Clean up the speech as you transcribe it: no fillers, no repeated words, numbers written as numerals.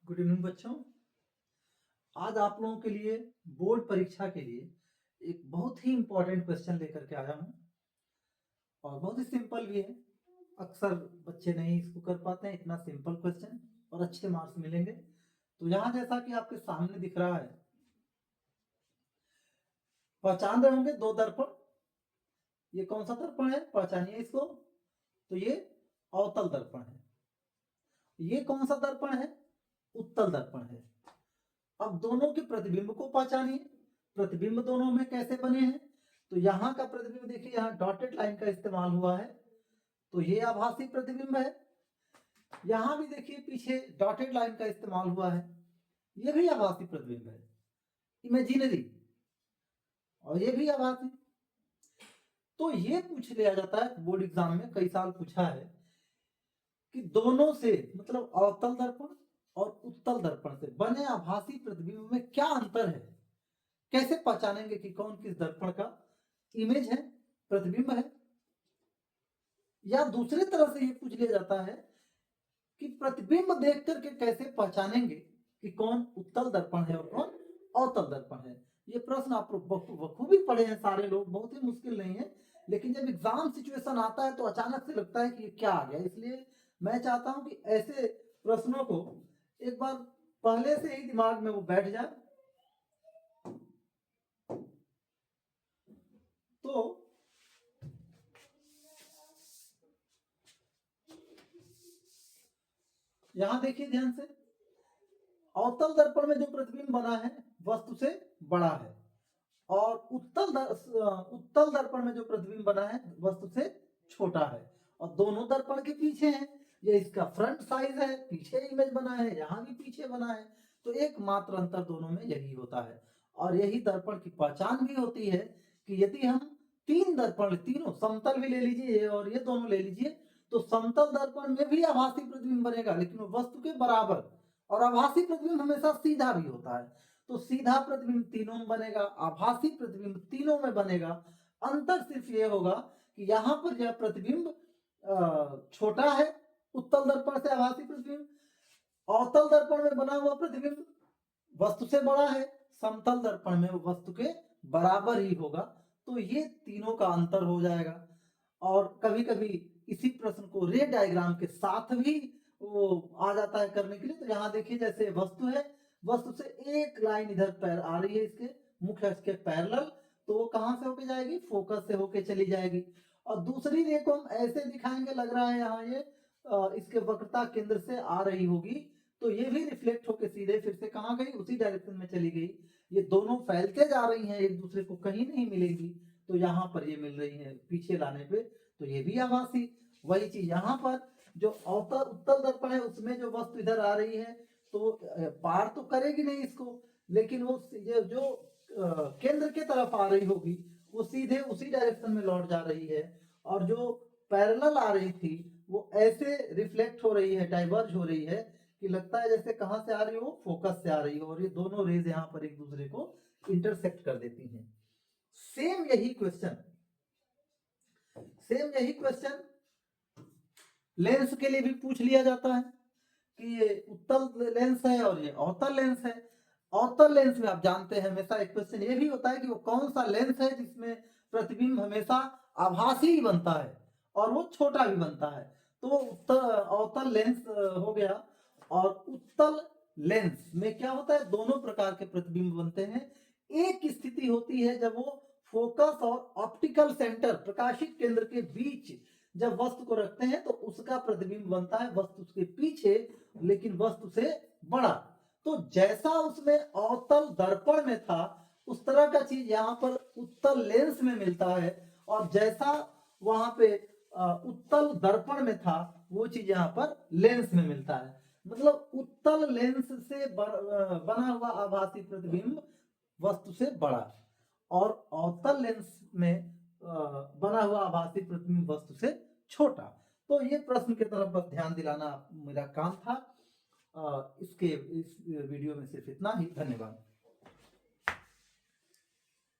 Good evening बच्चों। आज आप लोगों के लिए बोर्ड परीक्षा के लिए एक बहुत ही इंपॉर्टेंट क्वेश्चन लेकर के आया हूँ और बहुत ही सिंपल भी है। अक्सर बच्चे नहीं इसको कर पाते हैं, इतना सिंपल क्वेश्चन और अच्छे मार्क्स मिलेंगे। तो यहाँ जैसा कि आपके सामने दिख रहा है, पहचान रहे होंगे दो दर्पण। ये कौन सा दर्पण है, पहचानिए इसको। तो ये अवतल दर्पण है। ये कौन सा दर्पण है, उत्तल दर्पण है। अब दोनों के प्रतिबिंब को पहचानिए। प्रतिबिंब दोनों में कैसे बने हैं, तो यहाँ का प्रतिबिंब देखिए, यहाँ डॉटेड लाइन का इस्तेमाल हुआ है, तो ये आभासी प्रतिबिंब है। यहाँ भी देखिए पीछे डॉटेड लाइन का इस्तेमाल हुआ है, ये भी आभासी प्रतिबिंब है, इमेजिनरी, और ये भी आभासी। तो ये पूछ लिया जाता है बोर्ड एग्जाम में, कई साल पूछा है कि दोनों से मतलब अवतल दर्पण और उत्तल दर्पण से बने आभासी प्रतिबिंब में क्या अंतर है, कैसे पहचानेंगे कि कौन किस दर्पण का इमेज है, प्रतिबिंब है। या दूसरी तरह से ये पूछ लिया जाता है कि प्रतिबिंब देख करके कैसे पहचानेंगे कि कौन उत्तल दर्पण है और कौन अवतल दर्पण है। ये प्रश्न आप बखूबी पढ़े हैं सारे लोग, बहुत ही मुश्किल नहीं है, लेकिन जब एग्जाम सिचुएशन आता है तो अचानक से लगता है कि ये क्या आ गया। इसलिए मैं चाहता हूं कि ऐसे प्रश्नों को एक बार पहले से ही दिमाग में वो बैठ जाए। तो यहां देखिए ध्यान से, अवतल दर्पण में जो प्रतिबिंब बना है वस्तु से बड़ा है, और उत्तल दर्पण में जो प्रतिबिंब बना है वस्तु से छोटा है, और दोनों दर्पण के पीछे हैं। ये इसका फ्रंट साइज है, पीछे इमेज बना है, यहाँ भी पीछे बना है। तो एकमात्र अंतर दोनों में यही होता है, और यही दर्पण की पहचान भी होती है कि यदि हम तीन दर्पण, तीनों समतल भी ले लीजिए और ये दोनों ले लीजिए, तो समतल दर्पण में भी आभासी प्रतिबिंब बनेगा, लेकिन वस्तु के बराबर। और आभासी प्रतिबिंब हमेशा सीधा भी होता है, तो सीधा प्रतिबिंब तीनों में बनेगा, आभासी प्रतिबिंब तीनों में बनेगा। अंतर सिर्फ ये होगा कि यहाँ पर यह प्रतिबिंब छोटा है उत्तल दर्पण से आभासी प्रतिबिंब, अवतल दर्पण में बना हुआ प्रतिबिंब वस्तु से बड़ा है, समतल दर्पण में वस्तु के बराबर ही होगा। तो ये तीनों का अंतर हो जाएगा। और कभी कभी इसी प्रश्न को रे डायग्राम के साथ भी वो आ जाता है करने के लिए। तो यहाँ देखिए, जैसे वस्तु है, वस्तु से एक लाइन इधर पैर आ रही है, इसके मुख्य अक्ष के पैरेलल, तो वो कहां से होके जाएगी, फोकस से होके चली जाएगी। और दूसरी रे को हम ऐसे दिखाएंगे, लग रहा है यहाँ ये इसके वक्रता केंद्र से आ रही होगी, तो ये भी रिफ्लेक्ट होके सीधे फिर से कहां गई, उसी डायरेक्शन में चली गई। ये दोनों फैलते जा रही हैं, एक दूसरे को कहीं नहीं मिलेगी, तो यहाँ पर ये मिल रही है पीछे लाने पे, तो ये भी आभासी। वही चीज यहाँ पर जो अवतल उत्तल दर्पण है उसमें जो वस्तु इधर आ रही है, तो पार तो करेगी नहीं इसको, लेकिन वो जो केंद्र के तरफ आ रही होगी वो सीधे उसी डायरेक्शन में लौट जा रही है। और जो पैरेलल आ रही थी वो ऐसे रिफ्लेक्ट हो रही है, डाइवर्ज हो रही है कि लगता है जैसे कहां से आ रही हो, फोकस से आ रही हो, और ये दोनों रेज यहाँ पर एक दूसरे को इंटरसेक्ट कर देती हैं। सेम यही क्वेश्चन लेंस के लिए भी पूछ लिया जाता है कि ये उत्तल लेंस है और ये अवतल लेंस है। अवतल लेंस में आप जानते हैं हमेशा एक क्वेश्चन ये भी होता है कि वो कौन सा लेंस है जिसमें प्रतिबिंब हमेशा आभासी ही बनता है और वो छोटा भी बनता है। तो अवतल लेंस हो गया। और उत्तल लेंस में क्या होता है, दोनों प्रकार के प्रतिबिंब बनते हैं। एक स्थिति होती है जब वो फोकस और ऑप्टिकल सेंटर, प्रकाशित केंद्र के बीच जब वस्तु को रखते हैं तो उसका प्रतिबिंब बनता है वस्तु के पीछे, लेकिन वस्तु से बड़ा। तो जैसा उसमें अवतल दर्पण में था उस तरह का चीज यहाँ पर उत्तल लेंस में मिलता है, और जैसा वहां पे उत्तल दर्पण में था वो चीज यहाँ पर लेंस में मिलता है। मतलब उत्तल लेंस से बना हुआ आभासी प्रतिबिंब वस्तु से बड़ा, और अवतल लेंस में बना हुआ आभासी प्रतिबिंब वस्तु से छोटा। तो ये प्रश्न की तरफ बस ध्यान दिलाना मेरा काम था। इस वीडियो में सिर्फ इतना ही। धन्यवाद।